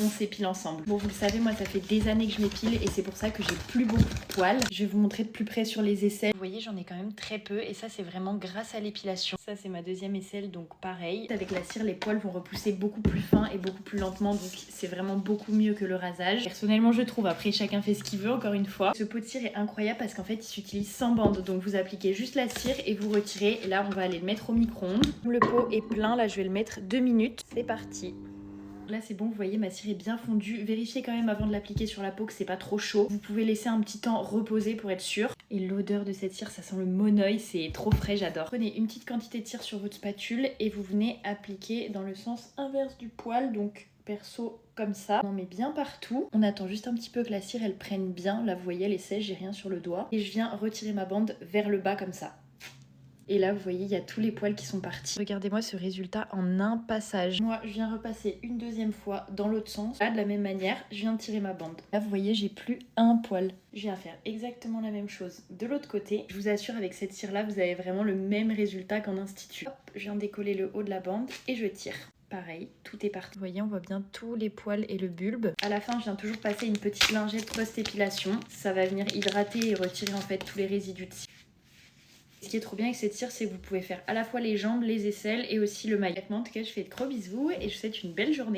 on s'épile ensemble. Bon, vous le savez, moi ça fait des années que je m'épile et c'est pour ça que j'ai plus beaucoup de poils. Je vais vous montrer de plus près sur les aisselles. Vous voyez, j'en ai quand même très peu et ça c'est vraiment grâce à l'épilation. Ça c'est ma deuxième aisselle, donc pareil. Avec la cire, les poils vont repousser beaucoup plus fin et beaucoup plus lentement, donc c'est vraiment beaucoup mieux que le rasage. Personnellement, je trouve, après chacun fait ce qu'il veut, encore une fois. Ce pot de cire est incroyable parce qu'en fait il s'utilise sans bande, donc vous appliquez juste la cire et vous retirez. Et là on va aller le mettre au micro-ondes. Le pot est plein, là je vais le mettre 2 minutes. C'est parti. Là c'est bon, vous voyez, ma cire est bien fondue. Vérifiez quand même avant de l'appliquer sur la peau que c'est pas trop chaud. Vous pouvez laisser un petit temps reposer pour être sûr. Et l'odeur de cette cire, ça sent le monoeil, c'est trop frais, j'adore. Prenez une petite quantité de cire sur votre spatule et vous venez appliquer dans le sens inverse du poil, donc perso comme ça. On en met bien partout. On attend juste un petit peu que la cire elle prenne bien. Là vous voyez, elle est sèche, j'ai rien sur le doigt. Et je viens retirer ma bande vers le bas comme ça. Et là, vous voyez, il y a tous les poils qui sont partis. Regardez-moi ce résultat en un passage. Moi, je viens repasser une deuxième fois dans l'autre sens. Là, de la même manière, je viens de tirer ma bande. Là, vous voyez, j'ai plus un poil. Je viens faire exactement la même chose de l'autre côté. Je vous assure, avec cette cire-là, vous avez vraiment le même résultat qu'en institut. Hop, je viens décoller le haut de la bande et je tire. Pareil, tout est parti. Vous voyez, on voit bien tous les poils et le bulbe. À la fin, je viens toujours passer une petite lingette post-épilation. Ça va venir hydrater et retirer en fait tous les résidus de cire. Ce qui est trop bien avec cette cire, c'est que vous pouvez faire à la fois les jambes, les aisselles et aussi le maillot. En tout cas, je fais de gros bisous et je vous souhaite une belle journée.